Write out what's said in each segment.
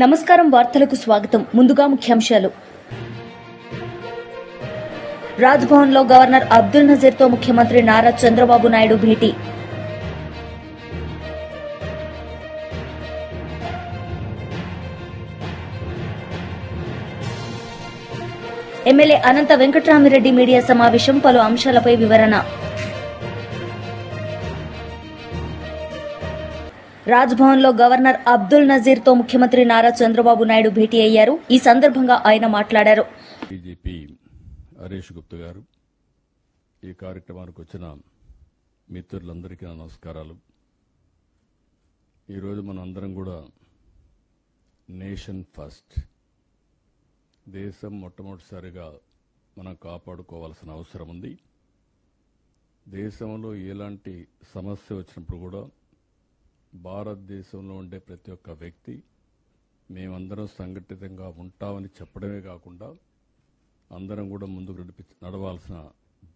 నమస్కారం వార్తలకు స్వాగతం. ముందుగా ముఖ్యాంశాలు. రాజ్భవన్లో గవర్నర్ అబ్దుల్ నజీర్తో ముఖ్యమంత్రి నారా చంద్రబాబు నాయుడు భేటీ. ఎమ్మెల్యే అనంత వెంకట్రామిరెడ్డి మీడియా సమావేశం, పలు అంశాలపై వివరణ. రాజ్భవన్లో గవర్నర్ అబ్దుల్ నజీర్తో ముఖ్యమంత్రి నారా చంద్రబాబు నాయుడు భేటీ అయ్యారు. ఈ సందర్భంగా ఆయన మాట్లాడారు. డీజీపీ హరీష్ గుప్తా గారు, ఈ కార్యక్రమానికి వచ్చిన మిత్రులందరికీ నా నమస్కారాలు. ఈరోజు మన అందరం కూడా నేషన్ ఫస్ట్, దేశం మొట్టమొదటిసారిగా మనం కాపాడుకోవాల్సిన అవసరం ఉంది. దేశంలో ఎలాంటి సమస్య వచ్చినప్పుడు కూడా భారతదేశంలో ఉండే ప్రతి ఒక్క వ్యక్తి మేమందరం సంఘటితంగా ఉంటామని చెప్పడమే కాకుండా అందరం కూడా ముందుకు నడవాల్సిన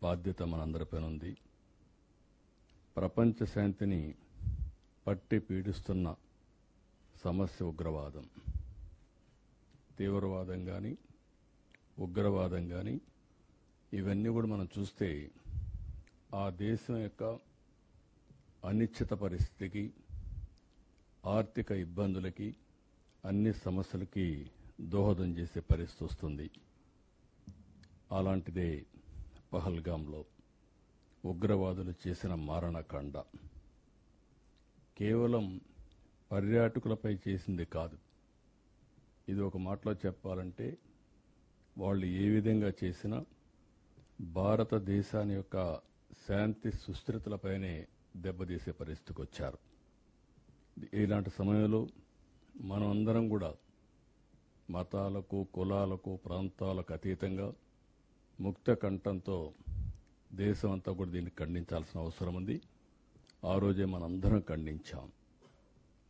బాధ్యత మనందరిపైన ఉంది. ప్రపంచ శాంతిని పట్టి పీడిస్తున్న సమస్య ఉగ్రవాదం. తీవ్రవాదం కానీ ఉగ్రవాదం కానీ ఇవన్నీ కూడా మనం చూస్తే ఆ దేశం యొక్క అనిశ్చిత పరిస్థితికి, ఆర్థిక ఇబ్బందులకి, అన్ని సమస్యలకి దోహదం చేసే పరిస్థితి వస్తుంది. అలాంటిదే పహల్గాంలో ఉగ్రవాదులు చేసిన మారణకాండ. కేవలం పర్యాటకులపై చేసింది కాదు. ఇది ఒక మాటలో చెప్పాలంటే వాళ్ళు ఏ విధంగా చేసినా భారతదేశాన్ని యొక్క శాంతి సుస్థిరతలపైనే దెబ్బతీసే పరిస్థితికి వచ్చారు. ఇలాంటి సమయంలో మనం అందరం కూడా మతాలకు, కులాలకు, ప్రాంతాలకు అతీతంగా ముక్త కంఠంతో దేశం అంతా కూడా దీన్ని ఖండించాల్సిన అవసరం ఉంది. ఆ రోజే మనందరం ఖండించాం.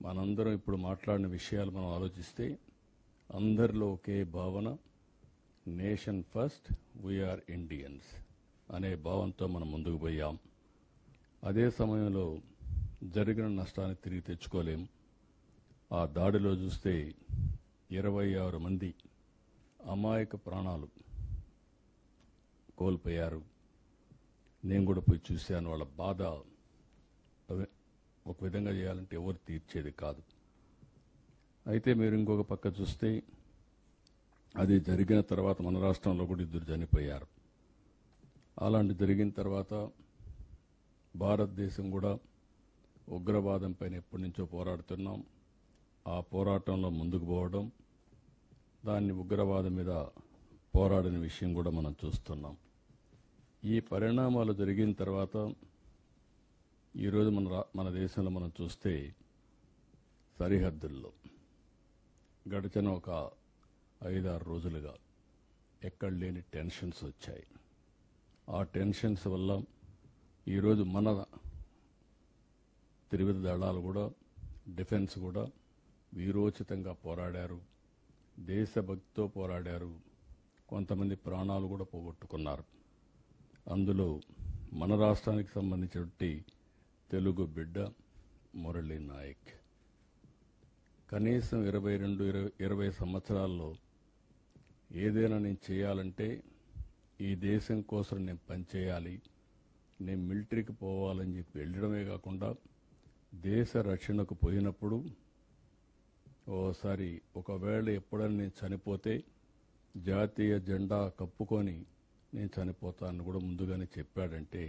మనందరం ఇప్పుడు మాట్లాడిన విషయాలు మనం ఆలోచిస్తే అందరిలో ఒకే భావన, నేషన్ ఫస్ట్, వీఆర్ ఇండియన్స్ అనే భావంతో మనం ముందుకు పోయాం. అదే సమయంలో జరిగిన నష్టాన్ని తిరిగి తెచ్చుకోలేం. ఆ దాడిలో చూస్తే 26 మంది అమాయక ప్రాణాలు కోల్పోయారు. నేను కూడా పోయి చూశాను. వాళ్ళ బాధ ఒక విధంగా చేయాలంటే ఎవరు తీర్చేది కాదు. అయితే మీరు ఇంకొక పక్క చూస్తే అది జరిగిన తర్వాత మన రాష్ట్రంలో కూడా 2 చనిపోయారు. అలాంటి జరిగిన తర్వాత భారతదేశం కూడా ఉగ్రవాదం పైన ఎప్పటి నుంచో పోరాడుతున్నాం. ఆ పోరాటంలో ముందుకు పోవడం, దాన్ని ఉగ్రవాదం మీద పోరాడిన విషయం కూడా మనం చూస్తున్నాం. ఈ పరిణామాలు జరిగిన తర్వాత ఈరోజు మన దేశంలో మనం చూస్తే సరిహద్దుల్లో గడిచిన ఒక 5-6 రోజులుగా ఎక్కడ లేని టెన్షన్స్ వచ్చాయి. ఆ టెన్షన్స్ వల్ల ఈరోజు మన త్రివిధ దళాలు కూడా, డిఫెన్స్ కూడా వీరోచితంగా పోరాడారు. దేశభక్తితో పోరాడారు. కొంతమంది ప్రాణాలు కూడా పోగొట్టుకున్నారు. అందులో మన రాష్ట్రానికి సంబంధించినటువంటి తెలుగు బిడ్డ మురళీ నాయక్ కనీసం 22-20 సంవత్సరాల్లో ఏదైనా నేను చేయాలంటే ఈ దేశం కోసం నేను పనిచేయాలి, నేను మిలిటరీకి పోవాలని చెప్పి వెళ్ళడమే కాకుండా దేశ రక్షణకు పోయినప్పుడు ఓసారి ఒకవేళ ఎప్పుడైనా నేను చనిపోతే జాతీయ జెండా కప్పుకొని నేను చనిపోతానని కూడా ముందుగానే చెప్పాడంటే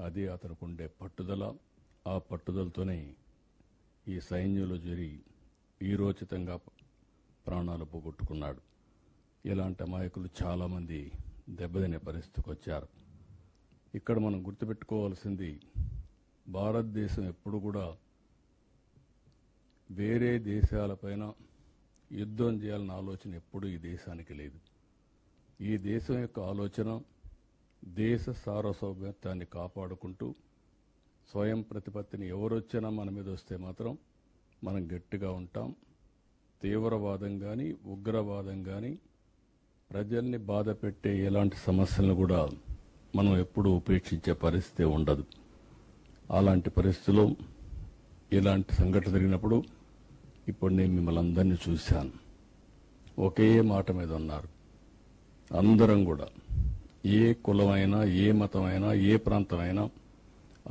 అది అతనికి ఉండే పట్టుదల. ఆ పట్టుదలతోనే ఈ సైన్యంలో చేరి వీరోచితంగా ప్రాణాలు పోగొట్టుకున్నాడు. ఇలాంటి అమాయకులు చాలామంది దెబ్బతినే పరిస్థితికి వచ్చారు. ఇక్కడ మనం గుర్తుపెట్టుకోవాల్సింది, భారతదేశం ఎప్పుడు కూడా వేరే దేశాలపైన యుద్ధం చేయాలన్న ఆలోచన ఎప్పుడూ ఈ దేశానికి లేదు. ఈ దేశం యొక్క ఆలోచన దేశ సార్వభౌమత్వాన్ని కాపాడుకుంటూ స్వయం ప్రతిపత్తిని ఎవరొచ్చినా మన మీద వస్తే మాత్రం మనం గట్టిగా ఉంటాం. తీవ్రవాదం కానీ ఉగ్రవాదం కానీ ప్రజల్ని బాధ పెట్టే ఎలాంటి సమస్యలను కూడా మనం ఎప్పుడూ ఉపేక్షించే పరిస్థితి ఉండదు. అలాంటి పరిస్థితుల్లో ఇలాంటి సంఘటన జరిగినప్పుడు ఇప్పుడు నేను మిమ్మల్ని అందరినీ చూశాను. ఒకే మాట మీద ఉన్నారు. అందరం కూడా ఏ కులమైనా, ఏ మతమైనా, ఏ ప్రాంతమైనా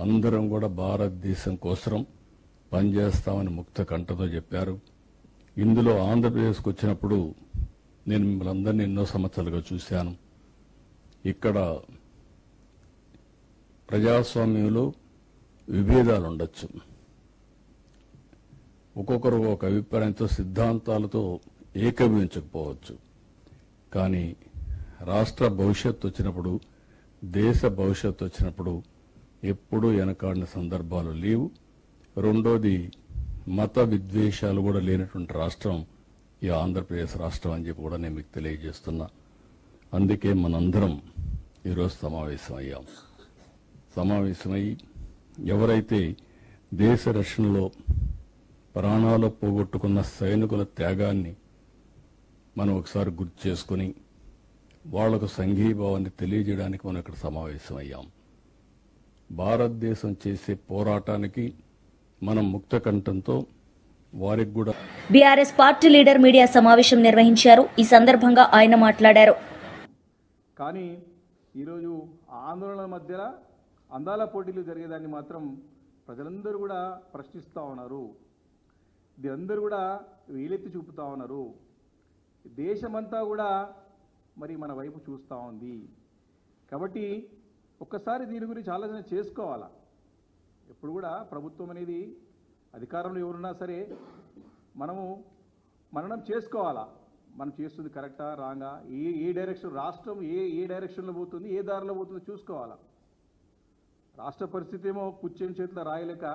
అందరం కూడా భారతదేశం కోసం పనిచేస్తామని ముక్త కంఠతో చెప్పారు. ఇందులో ఆంధ్రప్రదేశ్కి వచ్చినప్పుడు నేను మిమ్మల్ని అందరినీ ఎన్నో సంవత్సరాలుగా చూశాను. ఇక్కడ ప్రజాస్వామ్యంలో విభేదాలు ఉండొచ్చు, ఒక్కొక్కరు ఒక అభిప్రాయంతో సిద్ధాంతాలతో ఏకీభవించకపోవచ్చు. కానీ రాష్ట్ర భవిష్యత్తు వచ్చినప్పుడు, దేశ భవిష్యత్తు వచ్చినప్పుడు ఎప్పుడూ వెనకాడిన సందర్భాలు లేవు. రెండోది, మత విద్వేషాలు కూడా లేనటువంటి రాష్ట్రం ఈ ఆంధ్రప్రదేశ్ రాష్ట్రం అని చెప్పి కూడా నేను మీకు తెలియజేస్తున్నా. అందుకే మనందరం ఈరోజు సమావేశమయ్యాం. సమావేశమై ఎవరైతే దేశ రక్షణలో ప్రాణాలు పోగొట్టుకున్న సైనికుల త్యాగాన్ని మనం ఒకసారి గుర్తు చేసుకుని వాళ్లకు సంఘీభావాన్ని తెలియజేయడానికి మనం ఇక్కడ సమావేశమయ్యాం. భారతదేశం చేసే పోరాటానికి మనం ముక్త కంఠంతో వారికి కూడా బీఆర్ఎస్ పార్టీ లీడర్ మీడియా సమావేశం నిర్వహించారు. ఈ సందర్భంగా ఆయన మాట్లాడారు. కానీ ఈరోజు ఆందోళనల మధ్య అందాల పోటీలు జరిగేదాన్ని మాత్రం ప్రజలందరూ కూడా ప్రశ్నిస్తూ ఉన్నారు. అందరూ కూడా వేలెత్తి చూపుతా ఉన్నారు. దేశమంతా కూడా మరి మన వైపు చూస్తూ ఉంది. కాబట్టి ఒక్కసారి దీని గురించి ఆలోచన చేసుకోవాలా. ఎప్పుడు కూడా ప్రభుత్వం అనేది అధికారంలో ఎవరున్నా సరే మననం చేసుకోవాలా. మనం చేస్తుంది కరెక్టా రాంగా, ఏ డైరెక్షన్ రాష్ట్రం ఏ డైరెక్షన్లో పోతుంది, ఏ దారిలో పోతుందో చూసుకోవాలా. రాష్ట్ర పరిస్థితి ఏమో కుర్చీని చేతిలో రాయలేక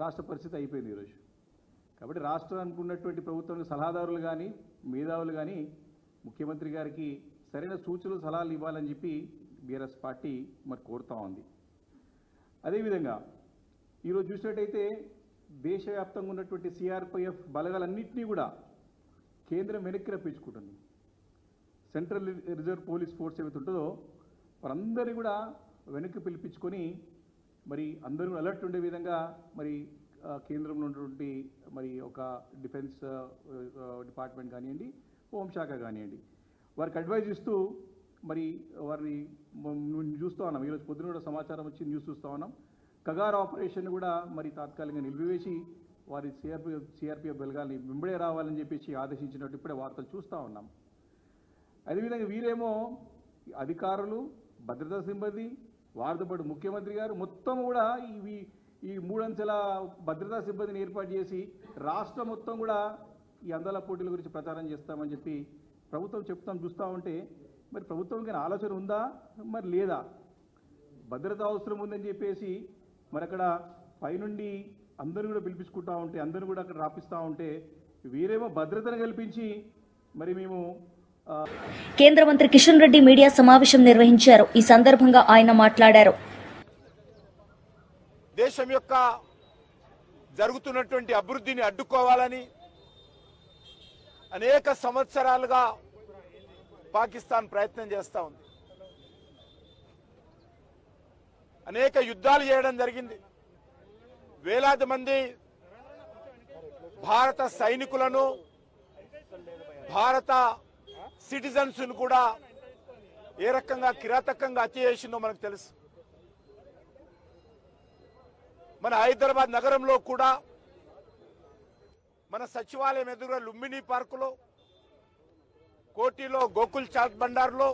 రాష్ట్ర పరిస్థితి అయిపోయింది ఈరోజు. కాబట్టి రాష్ట్రానికి ఉన్నటువంటి ప్రభుత్వం సలహాదారులు కానీ, మేధావులు కానీ ముఖ్యమంత్రి గారికి సరైన సూచనలు సలహాలు ఇవ్వాలని చెప్పి బీఆర్ఎస్ పార్టీ మరి కోరుతా ఉంది. అదేవిధంగా ఈరోజు చూసినట్టయితే దేశవ్యాప్తంగా ఉన్నటువంటి సిఆర్పిఎఫ్ బలగాలన్నింటినీ కూడా కేంద్రం వెనక్కి రప్పించుకుంటుంది. సెంట్రల్ రిజర్వ్ పోలీస్ ఫోర్స్ ఏమైతే ఉంటుందో వారందరినీ కూడా వెనక్కి పిలిపించుకొని మరి అందరూ అలర్ట్ ఉండే విధంగా మరి కేంద్రంలో ఉన్నటువంటి మరి ఒక డిఫెన్స్ డిపార్ట్మెంట్ కానివ్వండి, హోంశాఖ కానివ్వండి, వారికి అడ్వైజ్ ఇస్తూ మరి వారిని చూస్తూ ఉన్నాం. ఈరోజు పొద్దున కూడా సమాచారం వచ్చి న్యూస్ చూస్తూ ఉన్నాం. కగార్ ఆపరేషన్ కూడా మరి తాత్కాలికంగా నిలిపివేసి వారి సిఆర్పిఎఫ్ బలగాల్ని వెంబడే రావాలని చెప్పేసి ఆదేశించినట్టు ఇప్పుడే వార్తలు చూస్తూ ఉన్నాం. అదేవిధంగా వీరేమో అధికారులు, భద్రతా సిబ్బంది, వారితో పాటు ముఖ్యమంత్రి గారు మొత్తం కూడా ఈ మూడంచెల భద్రతా సిబ్బందిని ఏర్పాటు చేసి రాష్ట్రం మొత్తం కూడా ఈ అందాల పోటీల గురించి ప్రచారం చేస్తామని చెప్పి ప్రభుత్వం చూస్తూ ఉంటే మరి ప్రభుత్వంకి ఆలోచన ఉందా మరి లేదా? భద్రత అవసరం ఉందని చెప్పేసి మరి అక్కడ పైనుండి అందరూ కూడా పిలిపించుకుంటా ఉంటే, అందరూ కూడా అక్కడ రాపిస్తూ ఉంటే వీరేమో భద్రతను కల్పించి మరి మేము. కేంద్ర మంత్రి కిషన్ రెడ్డి మీడియా సమావేశం నిర్వహించారు. ఈ సందర్భంగా ఆయన మాట్లాడారు. దేశం యొక్క జరుగుతున్నటువంటి అభివృద్ధిని అడ్డుకోవాలని అనేక సంవత్సరాలుగా పాకిస్తాన్ ప్రయత్నం చేస్తూ ఉంది. అనేక యుద్ధాలు చేయడం జరిగింది. వేలాది మంది భారత సైనికులను, భారత సిటిజన్స్ ను కూడా ఏ రకంగా కిరాతకంగా హత్య చేసిందో మనకు తెలుసు. మన హైదరాబాద్ నగరంలో కూడా మన సచివాలయం ఎదురుగా లుంబిని పార్కులో, కోటిలో గోకుల్ చాట్ బండార్లో,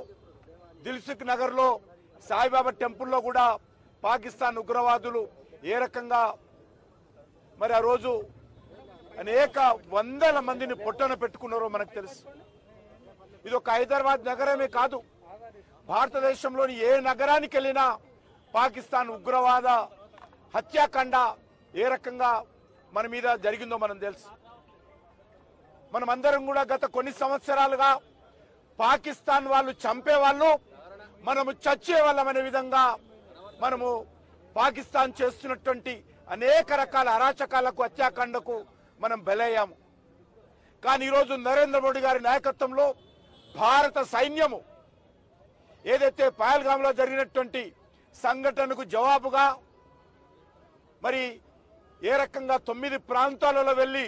దిల్సుఖ్ నగర్లో, సాయిబాబా టెంపుల్లో కూడా పాకిస్తాన్ ఉగ్రవాదులు ఏ రకంగా మరి ఆ రోజు అనేక వందల మందిని పొట్టన పెట్టుకున్నారో మనకు తెలుసు. ఇది ఒక హైదరాబాద్ నగరమే కాదు, భారతదేశంలోని ఏ నగరానికి వెళ్ళినా పాకిస్తాన్ ఉగ్రవాద హత్యాకాండ ఏ రకంగా మన మీద జరిగిందో మనం తెలుసు. మనమందరం కూడా గత కొన్ని సంవత్సరాలుగా పాకిస్తాన్ వాళ్ళు చంపేవాళ్ళు, మనము చచ్చేవాళ్ళం అనే విధంగా మనము పాకిస్తాన్ చేస్తున్నటువంటి అనేక రకాల అరాచకాలకు, హత్యాకాండకు మనం బలయ్యాము. కానీ ఈరోజు నరేంద్ర మోడీ గారి నాయకత్వంలో భారత సైన్యము ఏదైతే పహల్గామ్లో జరిగినటువంటి సంఘటనకు జవాబుగా మరి ఏ రకంగా 9 ప్రాంతాలలో వెళ్లి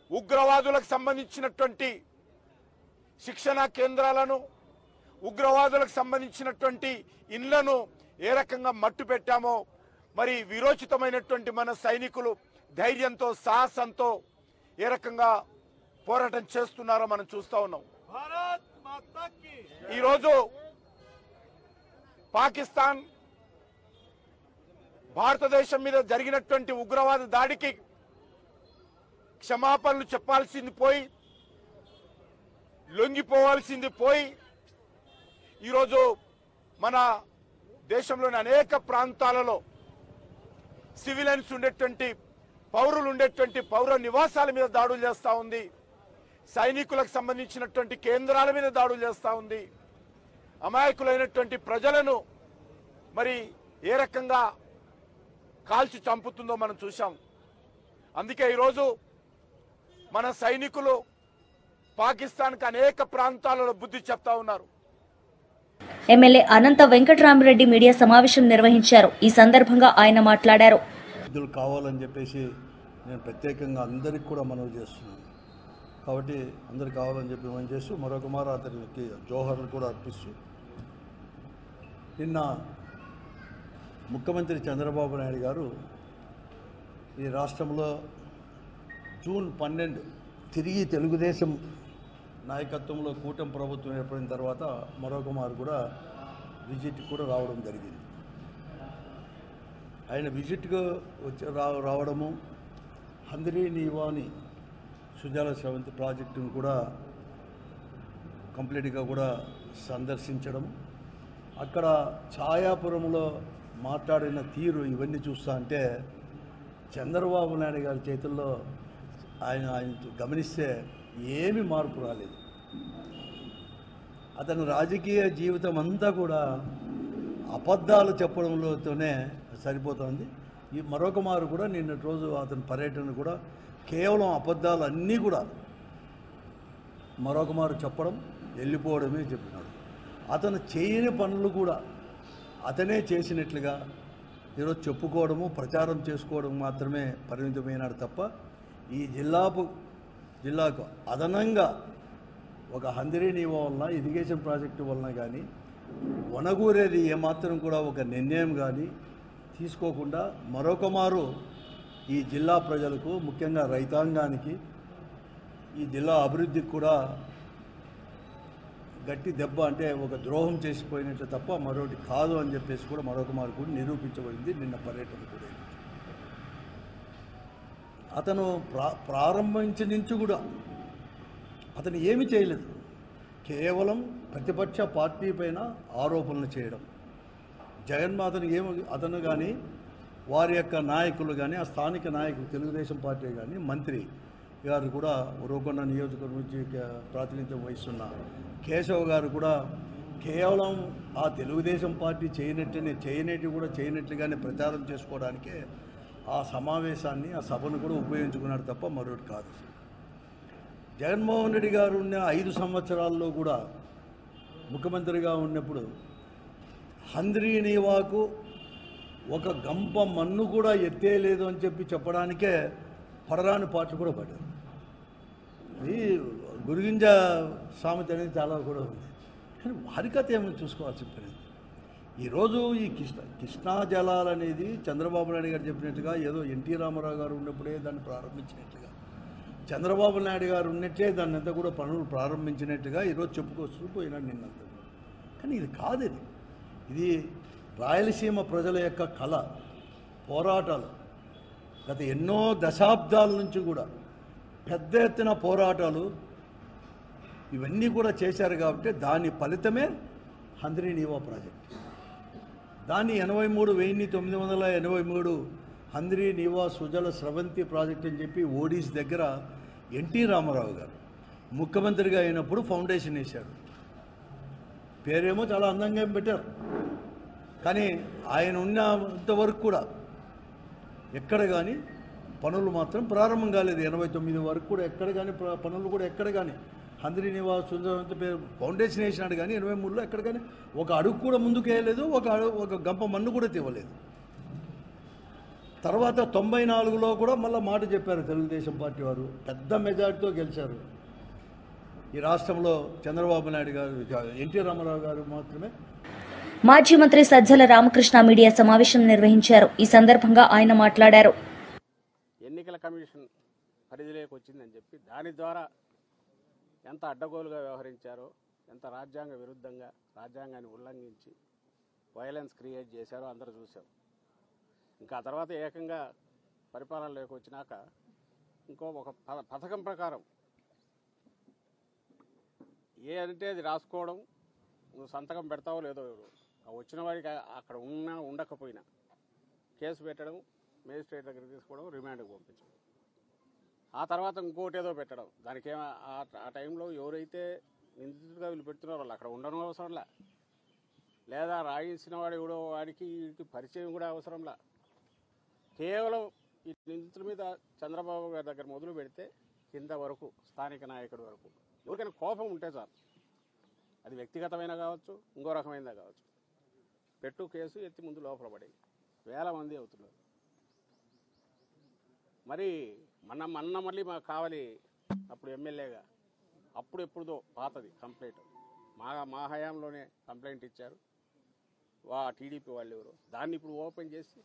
ఉగ్రవాదులకు సంబంధించినటువంటి శిక్షణా కేంద్రాలను, ఉగ్రవాదులకు సంబంధించినటువంటి ఇళ్లను ఏ రకంగా మట్టు పెట్టామో, మరి విరోచితమైనటువంటి మన సైనికులు ధైర్యంతో, సాహసంతో ఏ రకంగా పోరాటం చేస్తున్నారో మనం చూస్తా ఉన్నాం. ఈరోజు పాకిస్తాన్ భారతదేశం మీద జరిగినటువంటి ఉగ్రవాద దాడికి క్షమాపణలు చెప్పాల్సింది పోయి, లొంగిపోవాల్సింది పోయి, ఈరోజు మన దేశంలోని అనేక ప్రాంతాలలో సివిలియన్స్ ఉండేటువంటి, పౌరులు ఉండేటువంటి పౌర నివాసాల మీద దాడులు చేస్తూ ఉంది. సైనికులకు సంబంధించినటువంటి కేంద్రాల మీద దాడులు చేస్తూ ఉంది. అమాయకులైనటువంటి ప్రజలను మరి ఏ రకంగా కాల్చి చంపుతుందో మనం చూసాం. అందుకే ఈరోజు మన సైనికులు పాకిస్తాన్కి అనేక ప్రాంతాలలో బుద్ధి చెప్తా ఉన్నారు. ఎమ్మెల్యే అనంత వెంకటరామరెడ్డి మీడియా సమావేశం నిర్వహించారు. ఈ సందర్భంగా ఆయన మాట్లాడారు. నిధులు కావాలని చెప్పేసి నేను ప్రత్యేకంగా అందరికి కూడా మనవి చేస్తున్నాను. కాబట్టి అందరికి కావాలని చెప్పి మనం చేస్తూ మరొక మారు అతనికి జోహర్లు కూడా అర్పిస్తూ, నిన్న ముఖ్యమంత్రి చంద్రబాబు నాయుడు గారు ఈ రాష్ట్రంలో జూన్ 12 తిరిగి తెలుగుదేశం నాయకత్వంలో కూటమి ప్రభుత్వం ఏర్పడిన తర్వాత మరొక మారు కూడా విజిట్కి కూడా రావడం జరిగింది. ఆయన విజిట్కు రావడము, హంద్రీ నీవాని సుజల స్రవంతి ప్రాజెక్టును కూడా కంప్లీట్గా కూడా సందర్శించడం, అక్కడ ఛాయాపురంలో మాట్లాడిన తీరు ఇవన్నీ చూస్తా అంటే చంద్రబాబు నాయుడు గారి చేతుల్లో ఆయన గమనిస్తే ఏమీ మార్పు రాలేదు. అతని రాజకీయ జీవితం అంతా కూడా అబద్ధాలు చెప్పడంలోతోనే సరిపోతుంది. ఈ మరొక మారు కూడా నిన్నటి రోజు అతని పర్యటన కూడా కేవలం అబద్ధాలు అన్నీ కూడా మరొక మారు చెప్పడం, వెళ్ళిపోవడమే చెప్పినాడు. అతను చేయని పనులు కూడా అతనే చేసినట్లుగా ఈరోజు చెప్పుకోవడము, ప్రచారం చేసుకోవడం మాత్రమే పరిమితమైనాడు తప్ప ఈ జిల్లాకు అదనంగా ఒక హంద్రీ నీవా వలన, ఇరిగేషన్ ప్రాజెక్టు వలన కానీ వనగూరేది ఏమాత్రం కూడా ఒక నిర్ణయం కానీ తీసుకోకుండా మరొక మారు ఈ జిల్లా ప్రజలకు, ముఖ్యంగా రైతాంగానికి, ఈ జిల్లా అభివృద్ధికి కూడా గట్టి దెబ్బ, అంటే ఒక ద్రోహం చేసిపోయినట్టు తప్ప మరొకటి కాదు అని చెప్పేసి కూడా మరొక మారు కూడా నిరూపించబడింది నిన్న పర్యటన కూడా. అతను ప్రారంభించిన నుంచి కూడా అతను ఏమీ చేయలేదు. కేవలం ప్రతిపక్ష పార్టీ పైన ఆరోపణలు చేయడం. జగన్మాతను అతను కానీ వారి యొక్క నాయకులు కానీ, ఆ స్థానిక నాయకులు, తెలుగుదేశం పార్టీ కానీ, మంత్రి గారు కూడా, ఉరవకొండ నియోజకవర్గం నుంచి ప్రాతినిధ్యం వహిస్తున్న కేశవ్ గారు కూడా కేవలం ఆ తెలుగుదేశం పార్టీ చేయనట్టుగానే ప్రచారం చేసుకోవడానికే ఆ సమావేశాన్ని, ఆ సభను కూడా ఉపయోగించుకున్నాడు తప్ప మరొకటి కాదు. జగన్మోహన్ రెడ్డి గారు ఉన్న 5 సంవత్సరాల్లో కూడా ముఖ్యమంత్రిగా ఉన్నప్పుడు హంద్రీ నీవాకు ఒక గంప మన్ను కూడా ఎత్తేయలేదు అని చెప్పడానికే పడరాని పాటలు కూడా పడ్డారు. ఇది గురిగింజ సామెత అనేది చాలా కూడా ఉంది. కానీ వారి కథ ఏమో చూసుకోవాల్సి పడింది. ఈరోజు ఈ కృష్ణా జలాలు అనేది చంద్రబాబు నాయుడు గారు చెప్పినట్టుగా ఏదో ఎన్టీ రామారావు గారు ఉన్నప్పుడే దాన్ని ప్రారంభించినట్టుగా, చంద్రబాబు నాయుడు గారు ఉన్నట్లే దాన్ని అంతా కూడా పనులు ప్రారంభించినట్టుగా ఈరోజు చెప్పుకొస్తూ పోయినాడు నిన్నంతా. కానీ ఇది కాదు. ఇది రాయలసీమ ప్రజల యొక్క కళ, పోరాటాలు. గత ఎన్నో దశాబ్దాల నుంచి కూడా పెద్ద ఎత్తున పోరాటాలు ఇవన్నీ కూడా చేశారు. కాబట్టి దాని ఫలితమే హంద్రీ నీవా ప్రాజెక్ట్. దాన్ని 1983 హంద్రీ నీవా సుజల స్రవంతి ప్రాజెక్ట్ అని చెప్పి ఓడిస్ దగ్గర ఎన్టీ రామారావు గారు ముఖ్యమంత్రిగా అయినప్పుడు ఫౌండేషన్ వేశాడు. పేరేమో చాలా అందంగా పెట్టారు. కానీ ఆయన ఉన్నంతవరకు కూడా ఎక్కడ కానీ పనులు మాత్రం ప్రారంభం కాలేదు. 89 వరకు కూడా ఎక్కడ కానీ పనులు కూడా ఎక్కడ కానీ హంద్రీ నీవా సుజల పేరు ఫౌండేషన్ వేసినాడు. కానీ 83లో ఎక్కడ కానీ ఒక అడుగు కూడా ముందుకు వేయలేదు, ఒక గంప మన్ను కూడా తీవలేదు. తర్వాత 94లో కూడా మళ్ళీ మాట చెప్పారు తెలుగుదేశం పార్టీ వారు, పెద్ద మెజార్టీతో గెలిచారు. ఈ రాష్ట్రంలో చంద్రబాబు నాయుడు గారు, ఎన్టీ రామారావు గారు మాత్రమే. మాజీ మంత్రి సజ్జల రామకృష్ణ మీడియా సమావేశం నిర్వహించారు. ఈ సందర్భంగా ఆయన మాట్లాడారు. ఎన్నికల కమిషన్ పరిధిలోకి వచ్చిందని చెప్పి దాని ద్వారా ఎంత అడ్డగోలుగా వ్యవహరించారో, ఎంత రాజ్యాంగ విరుద్ధంగా రాజ్యాంగాన్ని ఉల్లంఘించి వైలెన్స్ క్రియేట్ చేశారో అందరూ చూశారు. ఇంకా ఆ తర్వాత ఏకంగా పరిపాలనలోకి వచ్చినాక ఒక పథకం ప్రకారం అంటే అది రాసుకోవడం, నువ్వు సంతకం పెడతావో లేదో, వచ్చిన వాడికి అక్కడ ఉండకపోయినా కేసు పెట్టడం, మేజిస్ట్రేట్ దగ్గర తీసుకోవడం, రిమాండ్కి పంపించడం, ఆ తర్వాత ఇంకోటి ఏదో పెట్టడం. దానికి ఆ టైంలో ఎవరైతే నిందితుడిగా వీళ్ళు పెడుతున్నారో వాళ్ళు అక్కడ ఉండడం అవసరంలా, లేదా రాయించిన వాడు ఎవడో వాడికి పరిచయం కూడా అవసరంలా. కేవలం ఈ నిందితుల మీద చంద్రబాబు గారి దగ్గర మొదలు పెడితే కింద వరకు స్థానిక నాయకుడి వరకు ఎవరికైనా కోపం ఉంటే చాలు, అది వ్యక్తిగతమైన కావచ్చు, ఇంకో రకమైనదా కావచ్చు, పెట్టు కేసు ఎత్తి ముందు లోపల పడి వేల మంది అవుతున్నారు. మరి మొన్న మళ్ళీ మాకు కావాలి అప్పుడు ఎమ్మెల్యేగా, అప్పుడు ఎప్పుడుదో పాతది కంప్లైంట్, మా హయాంలోనే కంప్లైంట్ ఇచ్చారు టీడీపీ వాళ్ళు ఎవరు, దాన్ని ఇప్పుడు ఓపెన్ చేసి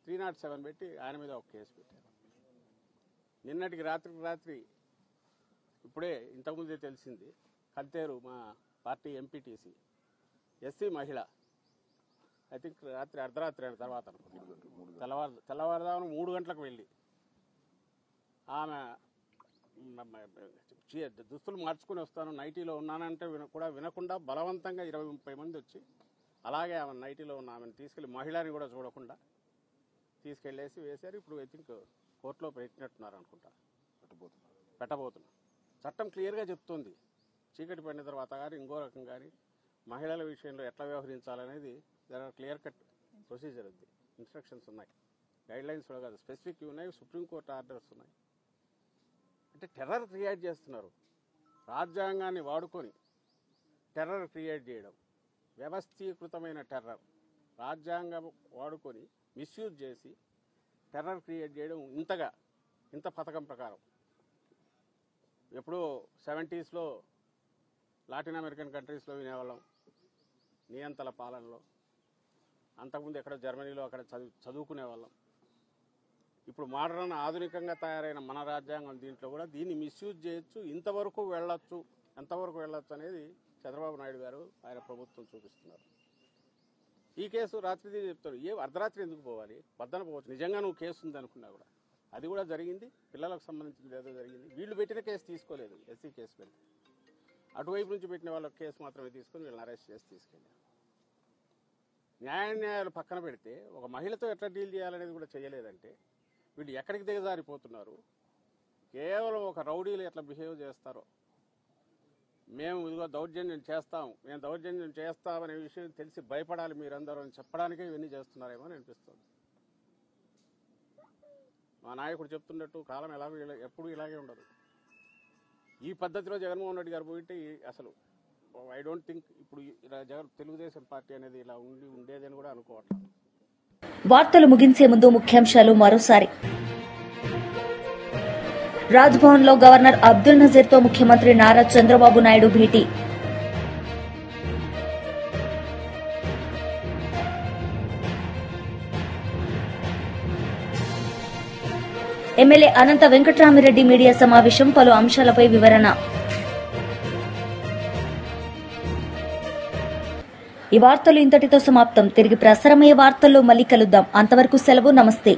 307 పెట్టి ఆయన మీద ఒక కేసు పెట్టారు. నిన్నటికి రాత్రి ఇప్పుడే ఇంతకుముందే తెలిసింది, కంతేరు మా పార్టీ ఎంపీటీసీ ఎస్సీ మహిళ, ఐ థింక్ రాత్రి అర్ధరాత్రి అయిన తర్వాత తెల్లవారుదామున 3 గంటలకు వెళ్ళి ఆమె దుస్తులు మార్చుకుని వస్తాను, నైటీలో ఉన్నానంటే కూడా వినకుండా బలవంతంగా 20-30 మంది వచ్చి అలాగే ఆమె నైటీలో ఉన్న ఆమెను తీసుకెళ్ళి, మహిళని కూడా చూడకుండా తీసుకెళ్ళేసి వేశారు. ఇప్పుడు ఐ థింక్ కోర్టులో పెట్టినట్టున్నారు అనుకుంటా, పెట్టబోతున్నారు. చట్టం క్లియర్గా చెప్తుంది, చీకటి పడిన తర్వాత కానీ ఇంకో రకం కానీ మహిళల విషయంలో ఎట్లా వ్యవహరించాలనేది క్లియర్ కట్ ప్రొసీజర్ ఉంది, ఇన్స్ట్రక్షన్స్ ఉన్నాయి, గైడ్లైన్స్ కూడా కాదు, స్పెసిఫిక్ ఉన్నాయి, సుప్రీంకోర్టు ఆర్డర్స్ ఉన్నాయి. అంటే టెర్రర్ క్రియేట్ చేస్తున్నారు, రాజ్యాంగాన్ని వాడుకొని టెర్రర్ క్రియేట్ చేయడం, వ్యవస్థీకృతమైన టెర్రర్, రాజ్యాంగం వాడుకొని మిస్యూజ్ చేసి టెర్రర్ క్రియేట్ చేయడం ఇంత పథకం ప్రకారం. ఎప్పుడో 70s లాటిన్ అమెరికన్ కంట్రీస్లో వినేవాళ్ళం నియంతల పాలనలో, అంతకుముందు ఎక్కడ జర్మనీలో అక్కడ చదువుకునేవాళ్ళం. ఇప్పుడు మోడర్న్ ఆధునికంగా తయారైన మన రాజ్యాంగం దీంట్లో కూడా దీన్ని మిస్యూజ్ చేయొచ్చు, ఎంతవరకు వెళ్ళొచ్చు అనేది చంద్రబాబు నాయుడు గారు ఆయన ప్రభుత్వం చూపిస్తున్నారు. ఈ కేసు రాత్రి చెప్తారు, అర్ధరాత్రి ఎందుకు పోవాలి, పద్దన పోవచ్చు, నిజంగా నువ్వు కేసు ఉంది అనుకున్నా కూడా. అది కూడా జరిగింది, పిల్లలకు సంబంధించింది ఏదో జరిగింది. వీళ్ళు పెట్టిన కేసు తీసుకోలేదు, ఎస్సీ కేసు పెట్టి అటువైపు నుంచి పెట్టిన వాళ్ళ కేసు మాత్రమే తీసుకొని వీళ్ళని అరెస్ట్ చేసి తీసుకెళ్ళారు. న్యాయాలు పక్కన పెడితే ఒక మహిళతో ఎట్లా డీల్ చేయాలనేది కూడా చేయలేదంటే వీళ్ళు ఎక్కడికి దిగజారిపోతున్నారు. కేవలం ఒక రౌడీలు ఎట్లా బిహేవ్ చేస్తారో, మేము ఇదిగో దౌర్జన్యం చేస్తామనే విషయం తెలిసి భయపడాలి మీరందరూ అని చెప్పడానికే ఇవన్నీ చేస్తున్నారేమో అని అనిపిస్తుంది. మా నాయకుడు చెప్తున్నట్టు కాలం ఎప్పుడు ఇలాగే ఉండదు. ఈ పద్ధతిలో జగన్మోహన్ రెడ్డి గారు పోయింటే అసలు ఐ డోంట్ థింక్ ఇప్పుడు తెలుగుదేశం పార్టీ అనేది ఇలా ఉండేదని కూడా అనుకోవట్లేదు. వార్తలు ముగించే ముందు ముఖ్యాంశాలు మరోసారి. రాజ్భవన్లో గవర్నర్ అబ్దుల్ నజీర్తో ముఖ్యమంత్రి నారా చంద్రబాబు నాయుడు భేటీ. ఎమ్మెల్యే అనంత వెంకట్రామిరెడ్డి మీడియా సమావేశం, పలు అంశాలపై వివరణ. ఈ వార్తలు ఇంతటితో సమాప్తం. తిరిగి ప్రసారమయ్యే వార్తల్లో మళ్లీ కలుద్దాం. అంతవరకు సెలవు, నమస్తే.